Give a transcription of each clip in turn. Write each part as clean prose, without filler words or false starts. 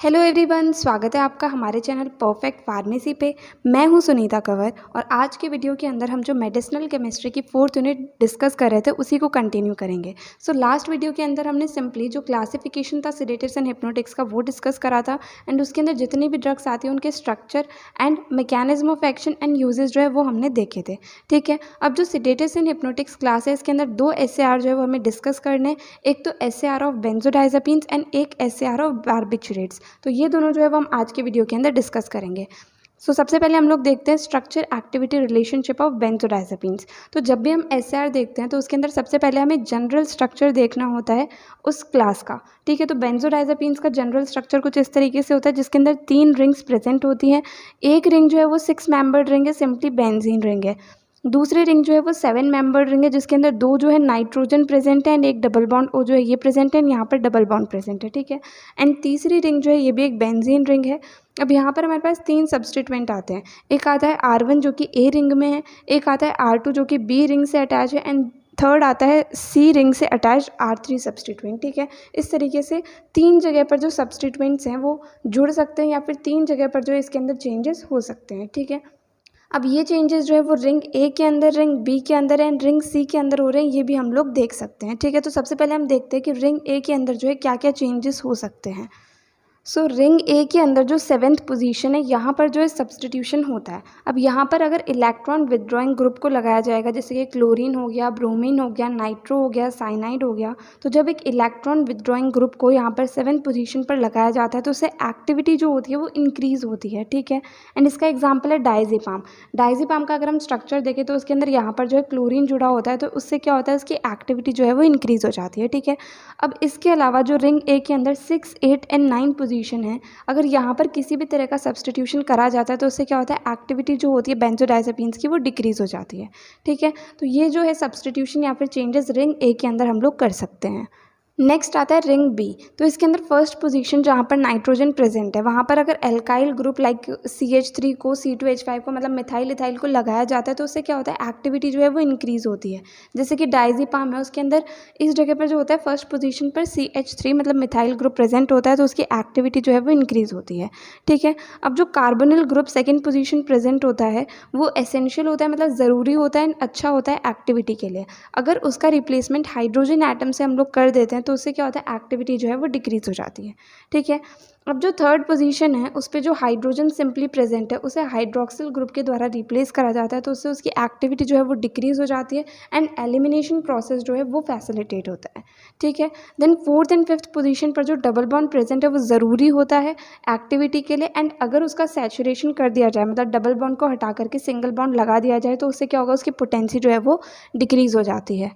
Hello everyone, स्वागत है आपका हमारे चैनल परफेक्ट फार्मेसी पे। मैं हूं सुनीता कंवर और आज के वीडियो के अंदर हम जो मेडिसिनल केमिस्ट्री की 4th यूनिट डिस्कस कर रहे थे उसी को कंटिन्यू करेंगे। सो लास्ट वीडियो के अंदर हमने सिंपली जो क्लासिफिकेशन था सेडेटिव्स एंड हिप्नोटिक्स का वो डिस्कस करा था एंड उसके अंदर जितनी भी ड्रग्स आती हैं उनके structure and mechanism of action and uses जो है वो हमने देखे थे। ठीक है, अब जो सेडेटिव्स एंड हिप्नोटिक्स क्लास है इसके अंदर दो SAR जो है वो हमें डिस्कस करने, एक तो SAR ऑफ बेंजोडाइजापीन्स एंड एक SAR ऑफ बार्बिचुरेट्स। तो ये दोनों जो है वो हम आज के वीडियो के अंदर डिस्कस करेंगे। सबसे पहले हम लोग देखते हैं स्ट्रक्चर एक्टिविटी रिलेशनशिप ऑफ बेंजोडाइजापीन्स। तो जब भी हम SAR देखते हैं तो उसके अंदर सबसे पहले हमें जनरल स्ट्रक्चर देखना होता है उस क्लास का। ठीक है, तो बेंजोडाइजापीन्स का जनरल स्ट्रक्चर कुछ इस तरीके से होता है जिसके अंदर 3 रिंग्स प्रेजेंट होती हैं। एक रिंग जो है वो 6 मेंबर्ड रिंग है, सिंपली बेंजीन रिंग है। दूसरी रिंग जो है वो 7 मेंबर्ड रिंग है जिसके अंदर 2 जो है नाइट्रोजन प्रेजेंट है एंड एक डबल बॉन्ड ओ जो है ये प्रेजेंट है एंड यहाँ पर डबल बॉन्ड प्रेजेंट है। ठीक है, एंड तीसरी रिंग जो है ये भी एक बेंजीन रिंग है। अब यहाँ पर हमारे पास 3 सब्स्टिट्यूएंट आते हैं। एक आता है R1 जो कि A रिंग में है, एक आता है R2 जो कि B रिंग से अटैच है एंड थर्ड आता है C रिंग से अटैच R3 सब्स्टिट्यूएंट। ठीक है, इस तरीके से 3 जगह पर जो सब्स्टिट्यूएंट्स हैं वो जुड़ सकते हैं या फिर 3 जगह पर जो इसके अंदर चेंजेस हो सकते हैं। ठीक है, अब ये चेंजेस जो है वो रिंग A के अंदर, रिंग B के अंदर एंड रिंग C के अंदर हो रहे हैं, ये भी हम लोग देख सकते हैं। ठीक है, तो सबसे पहले हम देखते हैं कि रिंग A के अंदर जो है क्या क्या चेंजेस हो सकते हैं। रिंग A के अंदर जो 7th पोजीशन है यहाँ पर जो है सब्स्टिट्यूशन होता है। अब यहाँ पर अगर इलेक्ट्रॉन विदड्रॉइंग ग्रुप को लगाया जाएगा, जैसे कि क्लोरीन हो गया, ब्रोमीन हो गया, नाइट्रो हो गया, साइनाइड हो गया, तो जब एक इलेक्ट्रॉन विदड्रॉइंग ग्रुप को यहाँ पर 7th पोजीशन पर लगाया जाता है तो उससे एक्टिविटी जो होती है वो इंक्रीज़ होती है। ठीक है, एंड इसका एग्जाम्पल है डायजेपाम। डायजेपाम का अगर हम स्ट्रक्चर देखें तो उसके अंदर यहाँ पर जो है क्लोरीन जुड़ा होता है, तो उससे क्या होता है, उसकी एक्टिविटी जो है वो इंक्रीज़ हो जाती है। ठीक है, अब इसके अलावा जो रिंग A के अंदर 6, 8 एंड 9 पोजीशन है, अगर यहाँ पर किसी भी तरह का सब्स्टिट्यूशन करा जाता है तो उससे क्या होता है, एक्टिविटी जो होती है बेंजोडाइजापीन्स की वो डिक्रीज़ हो जाती है। ठीक है, तो ये जो है सब्स्टिट्यूशन या फिर चेंजेस रिंग A के अंदर हम लोग कर सकते हैं। नेक्स्ट आता है रिंग B। तो इसके अंदर फर्स्ट पोजीशन जहाँ पर नाइट्रोजन प्रेजेंट है वहाँ पर अगर एल्काइल ग्रुप लाइक CH3 को, C2H5 को, मतलब मिथाइल इथाइल को लगाया जाता है तो उससे क्या होता है, एक्टिविटी जो है वो इंक्रीज़ होती है। जैसे कि डायजेपाम है, उसके अंदर इस जगह पर जो होता है फर्स्ट पोजीशन पर CH3 मतलब मिथाइल ग्रुप प्रेजेंट होता है तो उसकी एक्टिविटी जो है वो इंक्रीज़ होती है। ठीक है, अब जो carbonyl group second position present होता है वो एसेंशियल होता है, मतलब ज़रूरी होता है, अच्छा होता है एक्टिविटी के लिए। अगर उसका रिप्लेसमेंट हाइड्रोजन एटम से हम लोग कर देते हैं तो उससे क्या होता है, एक्टिविटी जो है वो डिक्रीज़ हो जाती है। ठीक है, अब जो थर्ड पोजीशन है उस पर जो हाइड्रोजन सिंपली प्रेजेंट है उसे हाइड्रोक्सिल ग्रुप के द्वारा रिप्लेस करा जाता है तो उससे उसकी एक्टिविटी जो है वो डिक्रीज़ हो जाती है एंड एलिमिनेशन प्रोसेस जो है वो फैसिलिटेट होता है। ठीक है, then 4th and 5th position पर जो डबल बॉन्ड प्रेजेंट है वो ज़रूरी होता है एक्टिविटी के लिए एंड अगर उसका सैचुरेशन कर दिया जाए, मतलब डबल बॉन्ड को हटा करके सिंगल बॉन्ड लगा दिया जाए तो उससे क्या होगा, उसकी पोटेंसी जो है वो डिक्रीज़ हो जाती है।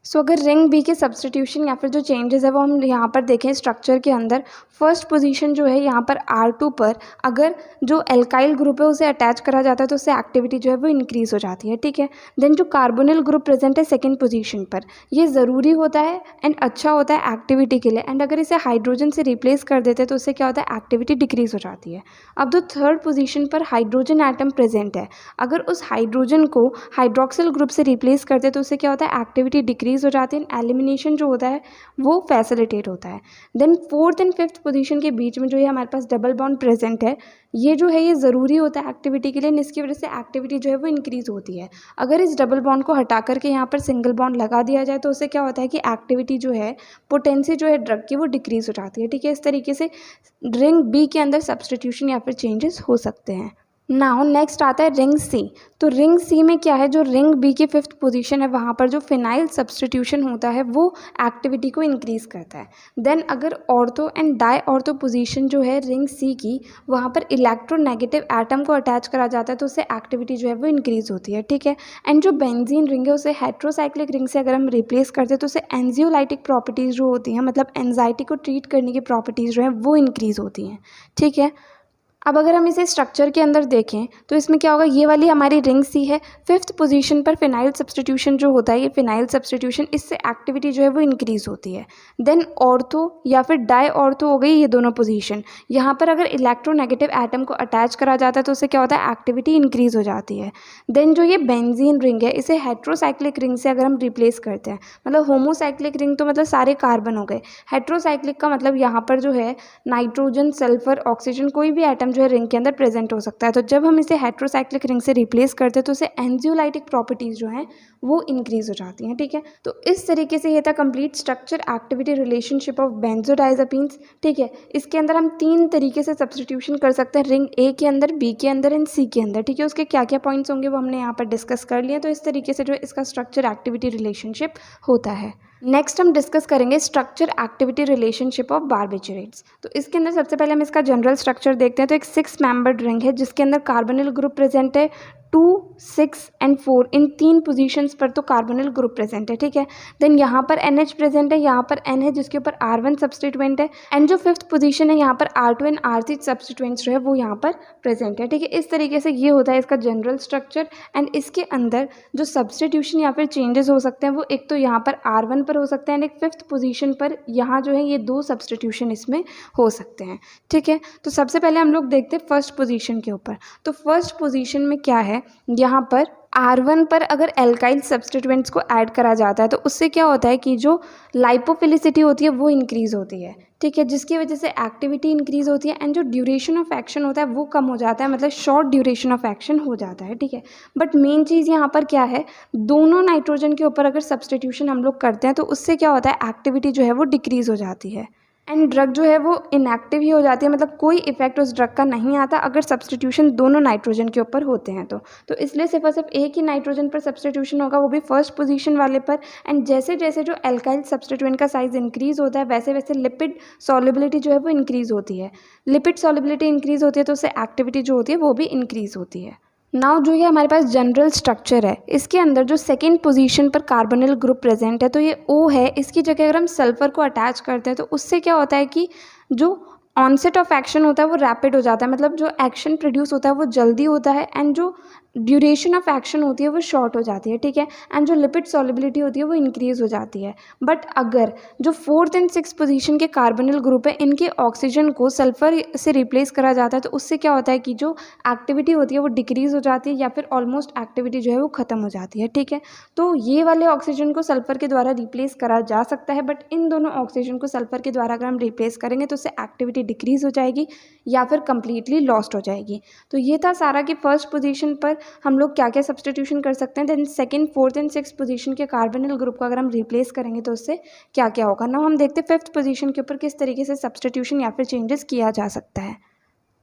अगर रिंग B के सब्स्टिट्यूशन या फिर जो चेंजेस है वो हम यहाँ पर देखें स्ट्रक्चर के अंदर, फर्स्ट पोजीशन जो है यहाँ पर R2 पर अगर जो एल्काइल ग्रुप है उसे अटैच करा जाता है तो उससे एक्टिविटी जो है वो इंक्रीज़ हो जाती है। ठीक है, देन जो कार्बोनिल ग्रुप प्रेजेंट है सेकेंड पोजीशन पर, ये ज़रूरी होता है एंड अच्छा होता है एक्टिविटी के लिए एंड अगर इसे हाइड्रोजन से रिप्लेस कर देते हैं तो उससे क्या होता है, एक्टिविटी डिक्रीज़ हो जाती है। अब जो थर्ड पोजीशन पर हाइड्रोजन एटम प्रेजेंट है, अगर उस हाइड्रोजन को हाइड्रोक्सिल ग्रुप से रिप्लेस करते हैं तो उससे क्या होता है, एक्टिविटी डिक्रीज़ हो जाती है, एलिमिनेशन जो होता है वो फैसिलिटेट होता है। Then 4th and 5th position के बीच में जो ये हमारे पास डबल बॉन्ड प्रेजेंट है, ये जो है ये ज़रूरी होता है एक्टिविटी के लिए, इसकी वजह से एक्टिविटी जो है वो इंक्रीज़ होती है। अगर इस डबल बॉन्ड को हटा करके यहाँ पर सिंगल बॉन्ड लगा दिया जाए तो उससे क्या होता है कि एक्टिविटी जो है, पोटेंसी जो है ड्रग की वो डिक्रीज़ हो जाती है। ठीक है, इस तरीके से रिंग B के अंदर सब्स्टिट्यूशन या फिर चेंजेस हो सकते हैं। नाउ नेक्स्ट आता है रिंग C। तो रिंग C में क्या है, जो रिंग B की 5th पोजीशन है वहाँ पर जो फिनाइल सब्स्टिट्यूशन होता है वो एक्टिविटी को इंक्रीज़ करता है। देन अगर ortho and di ortho position जो है रिंग C की, वहाँ पर इलेक्ट्रोनेगेटिव एटम को अटैच करा जाता है तो उससे एक्टिविटी जो है वो इंक्रीज़ होती है। ठीक है, एंड जो बेंजीन रिंग है उसे हेट्रोसाइक्लिक रिंग से अगर हम रिप्लेस करते हैं तो उससे एंजियोलाइटिक प्रॉपर्टीज़ जो होती हैं, मतलब एंजाइटी को ट्रीट करने की प्रॉपर्टीज़ जो है वो इंक्रीज़ होती हैं। ठीक है, अब अगर हम इसे स्ट्रक्चर के अंदर देखें तो इसमें क्या होगा, ये वाली हमारी रिंग सी है, 5th पोजीशन पर फिनाइल सब्स्टिट्यूशन जो होता है, ये फिनाइल सब्स्टिट्यूशन, इससे एक्टिविटी जो है वो इंक्रीज़ होती है। देन ऑर्थो या फिर डाई ऑर्थो हो गई ये दोनों पोजीशन, यहाँ पर अगर इलेक्ट्रोनेगेटिव एटम को अटैच करा जाता है तो उससे क्या होता है, एक्टिविटी इंक्रीज़ हो जाती है। देन जो ये बेंजीन रिंग है, इसे हेट्रोसाइक्लिक रिंग से अगर हम रिप्लेस करते हैं, मतलब होमोसाइक्लिक रिंग तो मतलब सारे कार्बन हो गए, हेट्रोसाइक्लिक का मतलब यहाँ पर जो है नाइट्रोजन, सल्फर, ऑक्सीजन, कोई भी एटम जो है रिंग के अंदर प्रेजेंट हो सकता है। तो जब हम इसे हेट्रोसाइक्लिक रिंग से रिप्लेस करते हैं तो उसे एंजियोलाइटिक प्रॉपर्टीज़ जो हैं वो इंक्रीज हो जाती हैं। ठीक है, तो इस तरीके से ये था complete structure activity relationship of benzodiazepines. ठीक है, इसके अंदर हम 3 तरीके से सब्स्टिट्यूशन कर सकते हैं, रिंग ए के अंदर, बी के अंदर एंड सी के अंदर। ठीक है, उसके क्या क्या पॉइंट्स होंगे वो हमने यहाँ पर डिस्कस कर लिए। तो इस तरीके से जो है इसका स्ट्रक्चर एक्टिविटी रिलेशनशिप होता है। नेक्स्ट हम डिस्कस करेंगे structure activity relationship of barbiturates. तो इसके अंदर सबसे पहले हम इसका जनरल स्ट्रक्चर देखते हैं। तो एक 6 मेंबर्ड रिंग है जिसके अंदर कार्बोनिल ग्रुप प्रेजेंट है, 2, 6 एंड 4, इन 3 पोजीशंस पर तो कार्बोनिल ग्रुप प्रेजेंट है। ठीक है, देन यहाँ पर NH प्रेजेंट है, यहाँ पर N है जिसके ऊपर R1 सब्स्टिट्यूएंट है, एंड जो 5th पोजीशन है यहाँ पर R2 एंड R3 सब्स्टिट्यूएंट्स जो है वो यहाँ पर प्रेजेंट है। ठीक है, इस तरीके से ये होता है इसका जनरल स्ट्रक्चर। एंड इसके अंदर जो सब्स्टिट्यूशन या फिर चेंजेस हो सकते हैं वो एक तो यहाँ पर R1 पर हो सकते हैं एंड एक 5th पोजीशन पर यहाँ जो है ये 2 सब्स्टिट्यूशन इसमें हो सकते हैं। ठीक है, तो सबसे पहले हम लोग देखते हैं फर्स्ट पोजीशन के ऊपर। तो फर्स्ट पोजीशन में क्या है, यहाँ पर R1 पर अगर एल्काइल सब्स्टिट्यूएंट्स को ऐड करा जाता है तो उससे क्या होता है कि जो लाइपोफिलिसिटी होती है वो इंक्रीज़ होती है। ठीक है, जिसकी वजह से एक्टिविटी इंक्रीज़ होती है एंड जो ड्यूरेशन ऑफ एक्शन होता है वो कम हो जाता है, मतलब शॉर्ट ड्यूरेशन ऑफ एक्शन हो जाता है। ठीक है, बट मेन चीज़ यहाँ पर क्या है, दोनों नाइट्रोजन के ऊपर अगर सब्स्टिट्यूशन हम लोग करते हैं तो उससे क्या होता है, एक्टिविटी जो है वो डिक्रीज़ हो जाती है एंड ड्रग जो है वो इनएक्टिव ही हो जाती है, मतलब कोई इफेक्ट उस ड्रग का नहीं आता अगर सब्स्टिट्यूशन दोनों नाइट्रोजन के ऊपर होते हैं तो इसलिए सिर्फ और सिर्फ एक ही नाइट्रोजन पर सब्स्टिट्यूशन होगा, वो भी फर्स्ट पोजीशन वाले पर। एंड जैसे जैसे जो एल्काइल सब्स्टिट्यूएंट का साइज इंक्रीज होता है वैसे वैसे लिपिड सॉल्युबिलिटी जो है वो इंक्रीज होती है। लिपिड सॉल्युबिलिटी इंक्रीज होती है तो उससे एक्टिविटी जो होती है वो भी इंक्रीज होती है। नाउ जो ये हमारे पास जनरल स्ट्रक्चर है, इसके अंदर जो सेकेंड पोजीशन पर कार्बोनिल ग्रुप प्रेजेंट है तो ये O है, इसकी जगह अगर हम सल्फर को अटैच करते हैं तो उससे क्या होता है कि जो ऑनसेट ऑफ एक्शन होता है वो रैपिड हो जाता है, मतलब जो एक्शन प्रोड्यूस होता है वो जल्दी होता है एंड जो ड्यूरेशन ऑफ एक्शन होती है वो शॉर्ट हो जाती है। ठीक है, एंड जो लिपिड सॉल्युबिलिटी होती है वो इंक्रीज हो जाती है। बट अगर जो 4th एंड 6th पोजीशन के कार्बोनिल ग्रुप है इनके ऑक्सीजन को सल्फर से रिप्लेस करा जाता है तो उससे क्या होता है कि जो एक्टिविटी होती है वो डिक्रीज हो जाती है या फिर ऑलमोस्ट एक्टिविटी जो है वो ख़त्म हो जाती है। ठीक है, तो ये वाले ऑक्सीजन को सल्फर के द्वारा रिप्लेस करा जा सकता है, बट इन दोनों ऑक्सीजन को सल्फर के द्वारा अगर हम रिप्लेस करेंगे तो उससे एक्टिविटी डिक्रीज हो जाएगी या फिर कंप्लीटली लॉस्ट हो जाएगी। तो ये था सारा कि फर्स्ट पोजीशन पर हम लोग क्या क्या सब्स्टिट्यूशन कर सकते हैं, then second, 4th and 6th position के कार्बोनिल ग्रुप को अगर हम रिप्लेस करेंगे तो उससे क्या क्या होगा। नाउ हम देखते हैं 5th पोजीशन के ऊपर किस तरीके से सब्स्टिट्यूशन या फिर चेंजेस किया जा सकता है।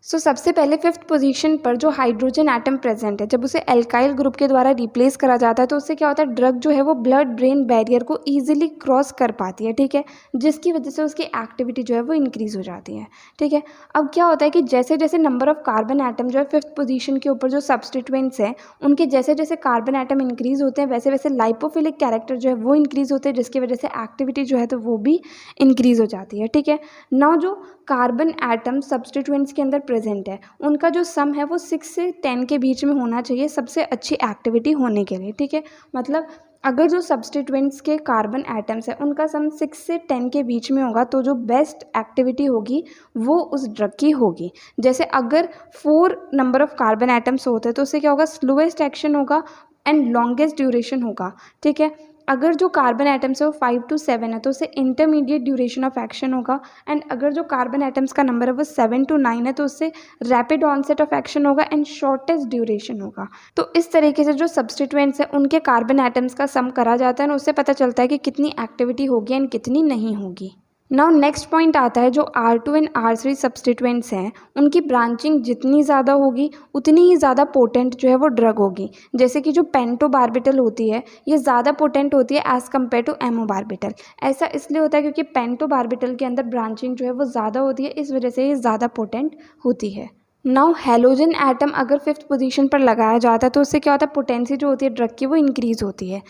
सबसे पहले 5th पोजीशन पर जो हाइड्रोजन एटम प्रेजेंट है जब उसे एल्काइल ग्रुप के द्वारा रिप्लेस करा जाता है तो उससे क्या होता है, ड्रग जो है वो ब्लड ब्रेन बैरियर को ईजिली क्रॉस कर पाती है। ठीक है, जिसकी वजह से उसकी एक्टिविटी जो है वो इंक्रीज हो जाती है। ठीक है, अब क्या होता है कि जैसे जैसे नंबर ऑफ कार्बन एटम जो है 5th पोजीशन के ऊपर जो सब्स्टिट्यूएंट्स हैं उनके जैसे जैसे कार्बन एटम इंक्रीज होते हैं वैसे वैसे लाइपोफिलिक कैरेक्टर जो है वो इंक्रीज होते हैं, जिसकी वजह से एक्टिविटी जो है तो वो भी इंक्रीज हो जाती है। ठीक है, नाउ जो कार्बन एटम सब्स्टिट्यूएंट्स के अंदर प्रेजेंट है उनका जो सम है वो 6 से 10 के बीच में होना चाहिए सबसे अच्छी एक्टिविटी होने के लिए। ठीक है, मतलब अगर जो सब्स्टिट्यूएंट्स के कार्बन एटम्स है उनका सम 6 से 10 के बीच में होगा तो जो बेस्ट एक्टिविटी होगी वो उस ड्रग की होगी। जैसे अगर 4 नंबर ऑफ कार्बन एटम्स होते हैं तो उससे क्या होगा, स्लोएस्ट एक्शन होगा एंड लॉन्गेस्ट ड्यूरेशन होगा। ठीक है, अगर जो कार्बन एटम्स है वो 5 to 7 है तो उससे इंटरमीडिएट ड्यूरेशन ऑफ एक्शन होगा एंड अगर जो कार्बन एटम्स का नंबर है वो 7 to 9 है तो उससे रैपिड ऑनसेट ऑफ एक्शन होगा एंड शॉर्टेस्ट ड्यूरेशन होगा। तो इस तरीके से जो सब्स्टिट्यूएंट्स है उनके कार्बन एटम्स का सम करा जाता है और उससे पता चलता है कि कितनी एक्टिविटी होगी एंड कितनी नहीं होगी। नाउ नेक्स्ट पॉइंट आता है जो R2 एंड R3 सब्स्टिट्यूएंट्स हैं उनकी ब्रांचिंग जितनी ज़्यादा होगी उतनी ही ज़्यादा पोटेंट जो है वो ड्रग होगी। जैसे कि जो पेंटोबार्बिटल होती है ये ज़्यादा पोटेंट होती है एज़ कम्पेयर टू एमोबार्बिटल। ऐसा इसलिए होता है क्योंकि पेंटोबार्बिटल के अंदर ब्रांचिंग जो है वो ज़्यादा होती है, इस वजह से ये ज़्यादा पोटेंट होती है। नाउ हैलोजन एटम अगर 5th पोजीशन पर लगाया जाता है तो उससे क्या होता है, पोटेंसी जो होती है ड्रग की वो इंक्रीज़ होती है।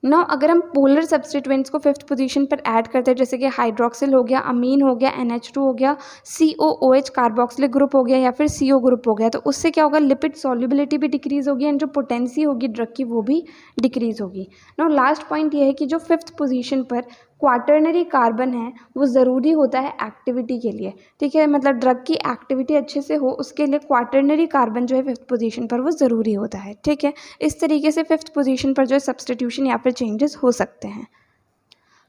नाउ अगर हम पोलर सब्स्टिट्यूएंट्स को 5th पोजीशन पर ऐड करते हैं, जैसे कि हाइड्रोक्सिल हो गया, अमीन हो गया, NH2 हो गया, COOH कार्बोक्सिलिक ग्रुप हो गया या फिर CO ग्रुप हो गया, तो उससे क्या होगा, लिपिड सॉल्युबिलिटी भी डिक्रीज होगी एंड जो पोटेंसी होगी ड्रग की वो भी डिक्रीज होगी। नाउ लास्ट पॉइंट ये है कि जो 5th पोजीशन पर क्वाटर्नरी कार्बन है वो ज़रूरी होता है एक्टिविटी के लिए, ठीक है, मतलब ड्रग की एक्टिविटी अच्छे से हो उसके लिए क्वाटर्नरी कार्बन जो है 5th पोजीशन पर वो ज़रूरी होता है, ठीक है। इस तरीके से 5th पोजीशन पर जो है सब्स्टिट्यूशन या फिर चेंजेस हो सकते हैं।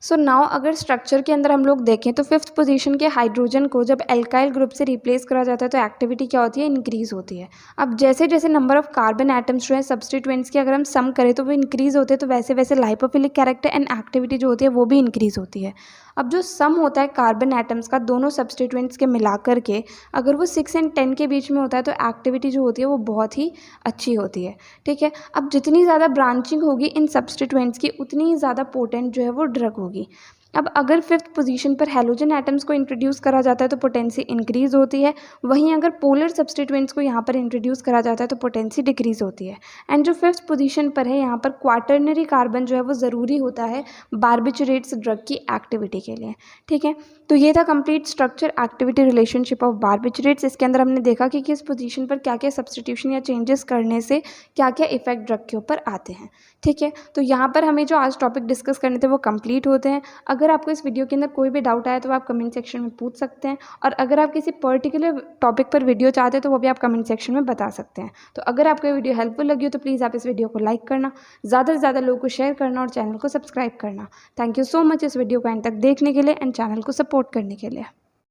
सो नाउ अगर स्ट्रक्चर के अंदर हम लोग देखें तो 5th पोजीशन के हाइड्रोजन को जब एल्काइल ग्रुप से रिप्लेस करा जाता है तो एक्टिविटी क्या होती है, इंक्रीज होती है। अब जैसे जैसे नंबर ऑफ कार्बन एटम्स जो है सब्स्टिट्यूएंट्स की अगर हम सम करें तो वो इंक्रीज होते हैं, तो वैसे वैसे लाइपोफिलिक कैरेक्टर एंड एक्टिविटी जो होती है वो भी इंक्रीज होती है। अब जो सम होता है कार्बन एटम्स का दोनों सब्स्टिट्यूएंट्स के मिला करके, अगर वो 6 और 10 के बीच में होता है तो एक्टिविटी जो होती है वो बहुत ही अच्छी होती है, ठीक है। अब जितनी ज़्यादा ब्रांचिंग होगी इन सब्स्टिट्यूएंट्स की उतनी ही ज़्यादा पोटेंट जो है वो ड्रग होगी। अब अगर 5th पोजीशन पर हैलोजन एटम्स को इंट्रोड्यूस करा जाता है तो पोटेंसी इंक्रीज होती है, वहीं अगर पोलर सब्स्टिट्यूएंट्स को यहाँ पर इंट्रोड्यूस करा जाता है तो पोटेंसी डिक्रीज होती है। एंड जो 5th पोजीशन पर है यहाँ पर क्वाटर्नरी कार्बन जो है वो ज़रूरी होता है बार्बिचुरेट्स ड्रग की एक्टिविटी के लिए, ठीक है। तो ये था complete structure activity relationship of barbiturates. इसके अंदर हमने देखा कि किस पोजीशन पर क्या क्या सब्स्टिट्यूशन या चेंजेस करने से क्या क्या इफेक्ट ड्रग के ऊपर आते हैं, ठीक है। तो यहाँ पर हमें जो आज टॉपिक डिस्कस करने थे वो कंप्लीट होते हैं। अगर आपको इस वीडियो के अंदर कोई भी डाउट आया तो आप कमेंट सेक्शन में पूछ सकते हैं, और अगर आप किसी पर्टिकुलर टॉपिक पर वीडियो चाहते हैं तो वो भी आप कमेंट सेक्शन में बता सकते हैं। तो अगर आपको ये वीडियो हेल्पफुल लगी हो तो प्लीज़ आप इस वीडियो को लाइक करना, ज़्यादा से ज़्यादा लोगों को शेयर करना और चैनल को सब्सक्राइब करना। थैंक यू सो मच इस वीडियो को एंड तक देखने के लिए एंड चैनल को सपोर्ट करने के लिए।